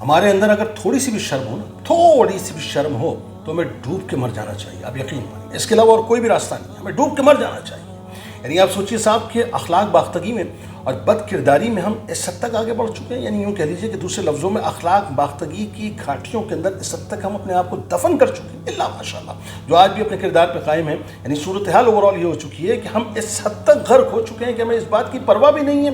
ہمارے اندر اگر تھوڑی سی بھی شرم ہو نا، تھوڑی سی بھی شرم ہو تو ہمیں ڈوب کے مر جانا چاہیے. آپ یقین مانیں، اس کے علاوہ اور کوئی بھی راستہ نہیں، ہمیں ڈوب کے مر جانا چاہیے. یعنی آپ سوچئے صاحب کہ اخلاق باختگی میں اور بد کرداری میں ہم اس حد تک آگے بڑھ چکے ہیں. یعنی یوں کہہ لیجیے کہ دوسرے لفظوں میں اخلاق باختگی کی گھاٹیوں کے اندر اس حد تک ہم اپنے آپ کو دفن کر چکے ہیں، اللہ ماشاء اللہ، جو آج بھی اپنے کردار پہ قائم ہیں. یعنی صورتحال اوورال یہ ہو چکی ہے کہ ہم اس حد تک غرق ہو چکے ہیں کہ ہمیں اس بات کی پرواہ بھی نہیں ہے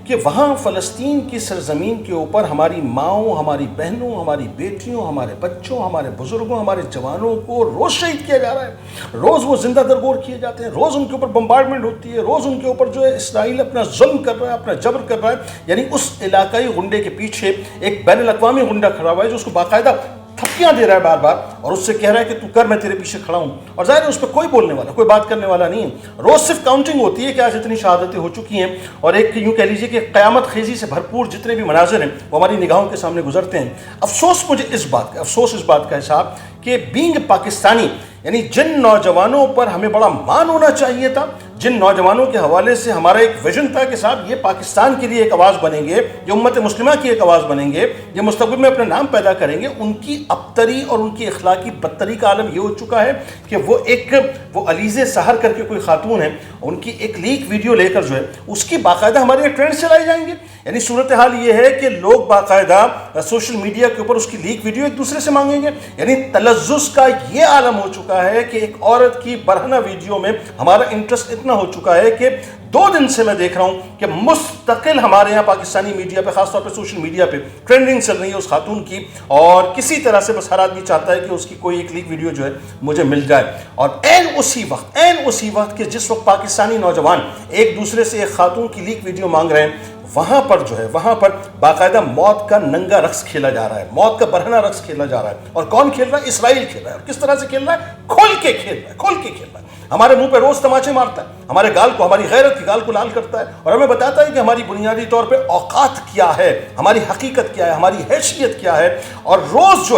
کہ وہاں فلسطین کی سرزمین کے اوپر ہماری ماؤں، ہماری بہنوں، ہماری بیٹیوں، ہمارے بچوں، ہمارے بزرگوں، ہمارے جوانوں کو روز شہید کیا جا رہا ہے. روز وہ زندہ درگور کیے جاتے ہیں، روز ان کے اوپر بمبارڈمنٹ ہوتی ہے، روز ان کے اوپر جو ہے اسرائیل اپنا ظلم کر رہا ہے، اپنا جبر کر رہا ہے. یعنی اس علاقائی غنڈے کے پیچھے ایک بین الاقوامی غنڈہ کھڑا ہوا ہے جو اس کو باقاعدہ تھپکیاں دے رہا ہے بار بار، اور اس سے کہہ رہا ہے کہ تو کر، میں تیرے پیچھے کھڑا ہوں. اور ظاہر ہے اس پہ کوئی بولنے والا، کوئی بات کرنے والا نہیں ہے. روز صرف کاؤنٹنگ ہوتی ہے کہ آج اتنی شہادتیں ہو چکی ہیں، اور ایک یوں کہہ لیجیے کہ قیامت خیزی سے بھرپور جتنے بھی مناظر ہیں وہ ہماری نگاہوں کے سامنے گزرتے ہیں. افسوس مجھے اس بات کا ہے صاحب کہ بینگ پاکستانی، یعنی جن نوجوانوں پر ہمیں بڑا مان ہونا چاہیے تھا، جن نوجوانوں کے حوالے سے ہمارا ایک ویژن تھا کہ صاحب یہ پاکستان کے لیے ایک آواز بنیں گے، یہ امت مسلمہ کی ایک آواز بنیں گے، یہ مستقبل میں اپنا نام پیدا کریں گے، ان کی ابتری اور ان کی اخلاقی بدتری کا عالم یہ ہو چکا ہے کہ وہ علیزہ سحر کر کے کوئی خاتون ہے، ان کی ایک لیک ویڈیو لے کر جو ہے اس کی باقاعدہ ہمارے ٹرینڈ چلائے جائیں گے. یعنی صورتحال یہ ہے کہ لوگ باقاعدہ سوشل میڈیا کے اوپر اس کی لیک ویڈیو ایک دوسرے سے مانگیں گے. یعنی تلذذ کا یہ عالم ہو چکا ہے کہ ایک عورت کی برہنہ ویڈیو میں ہمارا انٹرسٹ اتنا ہو چکا ہے کہ 2 دن سے میں دیکھ رہا ہوں کہ مستقل ہمارے یہاں پاکستانی میڈیا پہ، خاص طور پہ سوشل میڈیا پہ ٹرینڈنگ چل رہی ہے اس خاتون کی، اور کسی طرح سے بس ہر آدمی چاہتا ہے کہ اس کی کوئی ایک لیک ویڈیو جو ہے مجھے مل جائے. اور عین اسی وقت کہ جس وقت پاکستانی نوجوان ایک دوسرے سے ایک خاتون کی لیک ویڈیو مانگ رہے ہیں، وہاں پر باقاعدہ موت کا ننگا رقص کھیلا جا رہا ہے، موت کا برہنہ رقص کھیلا جا رہا ہے. اور کون کھیل رہا ہے؟ اسرائیل کھیل رہا ہے. اور کس طرح سے کھیل رہا ہے؟ کھول کے کھیل رہا ہے. ہمارے منہ پہ روز تماچے مارتا ہے، ہمارے گال کو، ہماری غیرت کی گال کو لال کرتا ہے، اور ہمیں بتاتا ہے کہ ہماری بنیادی طور پہ اوقات کیا ہے، ہماری حقیقت کیا ہے، ہماری حیثیت کیا ہے. اور روز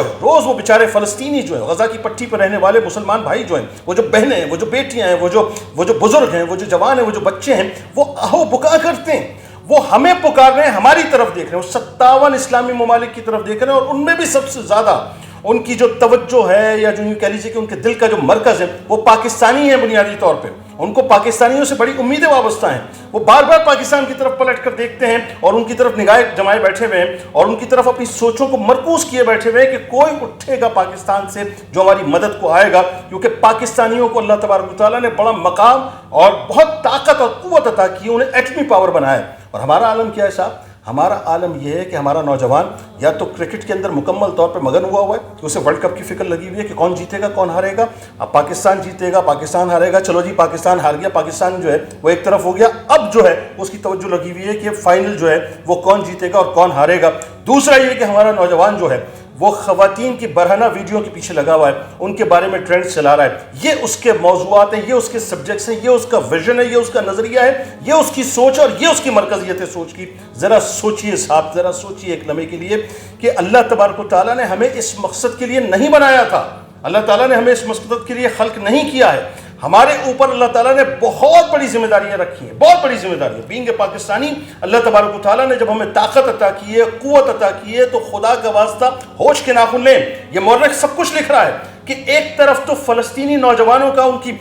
وہ بیچارے فلسطینی جو ہیں، غزہ کی پٹی پر رہنے والے مسلمان بھائی جو ہیں، وہ جو بہنیں ہیں، وہ جو بیٹیاں ہیں، وہ جو بزرگ ہیں، وہ جو جوان ہیں، وہ جو بچے ہیں، وہ آہو بکا کرتے ہیں. وہ ہمیں پکار رہے ہیں، ہماری طرف دیکھ رہے ہیں، وہ 57 اسلامی ممالک کی طرف دیکھ رہے ہیں، اور ان میں بھی سب سے زیادہ ان کی جو توجہ ہے، یا جو یوں کہہ لیجیے کہ ان کے دل کا جو مرکز ہے، وہ پاکستانی ہے. بنیادی طور پہ ان کو پاکستانیوں سے بڑی امیدیں وابستہ ہیں. وہ بار بار پاکستان کی طرف پلٹ کر دیکھتے ہیں اور ان کی طرف نگاہیں جمائے بیٹھے ہوئے ہیں، اور ان کی طرف اپنی سوچوں کو مرکوز کیے بیٹھے ہوئے ہیں کہ کوئی اٹھے گا پاکستان سے جو ہماری مدد کو آئے گا. کیونکہ پاکستانیوں کو اللہ تبارک و تعالیٰ نے بڑا مقام اور بہت طاقت اور قوت عطا کی، انہیں ایٹمی پاور بنایا. اور ہمارا عالم کیا ہے صاحب؟ ہمارا عالم یہ ہے کہ ہمارا نوجوان یا تو کرکٹ کے اندر مکمل طور پر مگن ہوا ہے کہ اسے ورلڈ کپ کی فکر لگی ہوئی ہے کہ کون جیتے گا، کون ہارے گا. اب پاکستان جیتے گا، پاکستان ہارے گا، چلو جی پاکستان ہار گیا، پاکستان جو ہے وہ ایک طرف ہو گیا. اب جو ہے اس کی توجہ لگی ہوئی ہے کہ فائنل جو ہے وہ کون جیتے گا اور کون ہارے گا. دوسرا یہ کہ ہمارا نوجوان جو ہے وہ خواتین کی برہنہ ویڈیو کے پیچھے لگا ہوا ہے، ان کے بارے میں ٹرینڈ چلا رہا ہے. یہ اس کے موضوعات ہیں، یہ اس کے سبجیکٹس ہیں، یہ اس کا ویژن ہے، یہ اس کا نظریہ ہے، یہ اس کی سوچ اور یہ اس کی مرکزیت ہے سوچ کی. ذرا سوچئے صاحب، ذرا سوچئے ایک لمحے کے لیے کہ اللہ تبارک و تعالیٰ نے ہمیں اس مقصد کے لیے نہیں بنایا تھا. اللہ تعالیٰ نے ہمیں اس مقصد کے لیے خلق نہیں کیا ہے. ہمارے اوپر اللہ تعالیٰ نے بہت بڑی ذمہ داریاں رکھی ہیں، بہت بڑی ذمہ داریاں. بینگ پاکستانی، اللہ تبارک و تعالیٰ نے جب ہمیں طاقت عطا کی ہے، قوت عطا کی ہے، تو خدا کا واسطہ ہوش کے ناخن لیں. یہ مورخ سب کچھ لکھ رہا ہے کہ ایک طرف تو فلسطینی نوجوانوں کا، ان کی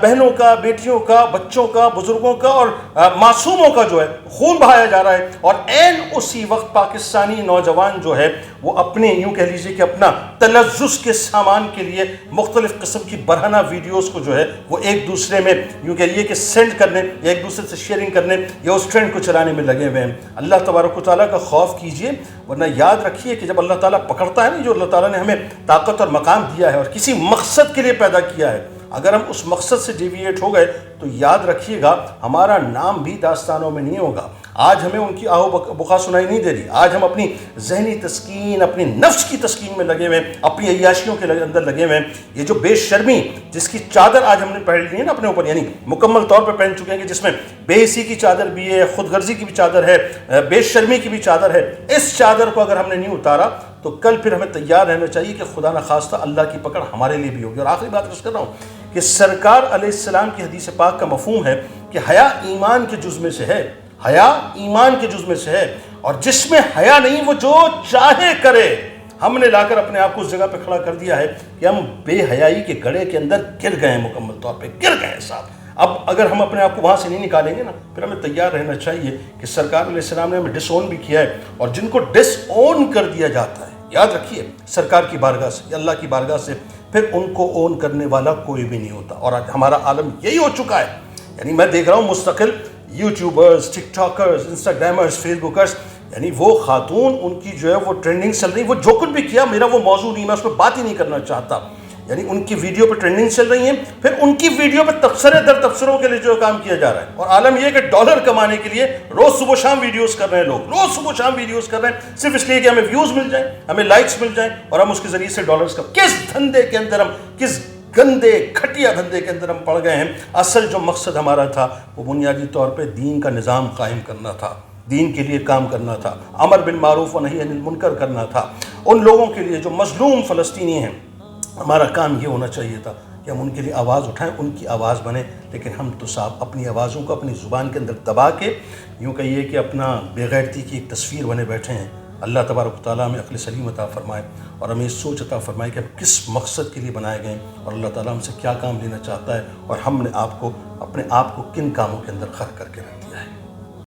بہنوں کا، بیٹیوں کا، بچوں کا، بزرگوں کا اور معصوموں کا جو ہے خون بہایا جا رہا ہے، اور عین اسی وقت پاکستانی نوجوان جو ہے وہ اپنے یوں کہہ لیجیے کہ اپنا تلذذ کے سامان کے لیے مختلف قسم کی برہنہ ویڈیوز کو جو ہے وہ ایک دوسرے میں یوں کہہ لیجیے کہ سینڈ کرنے یا ایک دوسرے سے شیئرنگ کرنے یا اس ٹرینڈ کو چلانے میں لگے ہوئے ہیں. اللہ تبارک و تعالیٰ کا خوف کیجئے، ورنہ یاد رکھیے کہ جب اللہ تعالیٰ پکڑتا ہے نا، جو اللہ تعالیٰ نے ہمیں طاقت اور مقام دیا ہے اور کسی مقصد کے لیے پیدا کیا ہے، اگر ہم اس مقصد سے ڈیویٹ ہو گئے تو یاد رکھیے گا ہمارا نام بھی داستانوں میں نہیں ہوگا. آج ہمیں ان کی آہو بکا سنائی نہیں دے رہی. آج ہم اپنی ذہنی تسکین، اپنی نفس کی تسکین میں لگے ہوئے ہیں، اپنی عیاشیوں کے اندر لگے ہوئے ہیں. یہ جو بے شرمی جس کی چادر آج ہم نے پہن لی ہے نا اپنے اوپر، یعنی مکمل طور پہ پہن چکے ہیں کہ جس میں بے حسی کی چادر بھی ہے، خود غرضی کی بھی چادر ہے، بے شرمی کی بھی چادر ہے. اس چادر کو اگر ہم نے نہیں اتارا تو کل پھر ہمیں تیار رہنا چاہیے کہ خدا نخواستہ اللہ کی پکڑ ہمارے لیے بھی ہوگی. اور آخری بات عرض کر رہا ہوں کہ سرکار علیہ السلام کی حدیث پاک کا مفہوم ہے کہ حیا ایمان کے جز میں سے ہے، حیا ایمان کے جز میں سے ہے. اور جس میں حیا نہیں وہ جو چاہے کرے. ہم نے لا کر اپنے آپ کو اس جگہ پہ کھڑا کر دیا ہے کہ ہم بے حیائی کے گڑھے کے اندر گر گئے ہیں، مکمل طور پہ گر گئے ہیں صاحب. اب اگر ہم اپنے آپ کو وہاں سے نہیں نکالیں گے نا، پھر ہمیں تیار رہنا چاہیے کہ سرکار علیہ السلام نے ہمیں ڈس اون بھی کیا ہے، اور جن کو ڈس اون کر دیا جاتا ہے، یاد رکھیے، سرکار کی بارگاہ سے یا اللہ کی بارگاہ سے، پھر ان کو اون کرنے والا کوئی بھی نہیں ہوتا. اور آج ہمارا عالم یہی ہو چکا ہے. یعنی میں دیکھ رہا ہوں مستقل یوٹیوبرز، ٹک ٹاکرز، انسٹاگرامرز، فیس بکرز، یعنی وہ خاتون ان کی جو ہے وہ ٹرینڈنگ چل رہی، وہ جو کچھ بھی کیا میرا وہ موضوع نہیں، میں اس پہ بات ہی نہیں کرنا چاہتا. یعنی ان کی ویڈیو پہ ٹرینڈنگ چل رہی ہیں، پھر ان کی ویڈیو پہ تبصرے در تبصروں کے لیے جو کام کیا جا رہا ہے. اور عالم یہ کہ ڈالر کمانے کے لیے روز صبح شام ویڈیوز کر رہے ہیں لوگ، روز صبح شام ویڈیوز کر رہے ہیں، صرف اس لیے کہ ہمیں ویوز مل جائیں، ہمیں لائکس مل جائیں، اور ہم اس کے ذریعے سے ڈالرز کا کس دھندے کے اندر ہم، کس گندے گھٹیا دھندے کے اندر ہم پڑ گئے ہیں. اصل جو مقصد ہمارا تھا وہ بنیادی طور پہ دین کا نظام قائم کرنا تھا، دین کے لیے کام کرنا تھا، امر بالمعروف و نہی عن المنکر کرنا تھا. ان لوگوں کے لیے جو مظلوم فلسطینی ہیں، ہمارا کام یہ ہونا چاہیے تھا کہ ہم ان کے لیے آواز اٹھائیں، ان کی آواز بنیں. لیکن ہم تو صاحب اپنی آوازوں کو اپنی زبان کے اندر دبا کے، یوں کہیے کہ اپنا بے غیرتی کی ایک تصویر بنے بیٹھے ہیں. اللہ تبارک و تعالیٰ ہمیں عقل سلیم عطا فرمائے، اور ہمیں سوچ عطا فرمائے کہ ہم کس مقصد کے لیے بنائے گئے ہیں، اور اللہ تعالیٰ ہم سے کیا کام لینا چاہتا ہے، اور ہم نے اپنے آپ کو کن کاموں کے اندر خر کر کے رکھ دیا ہے.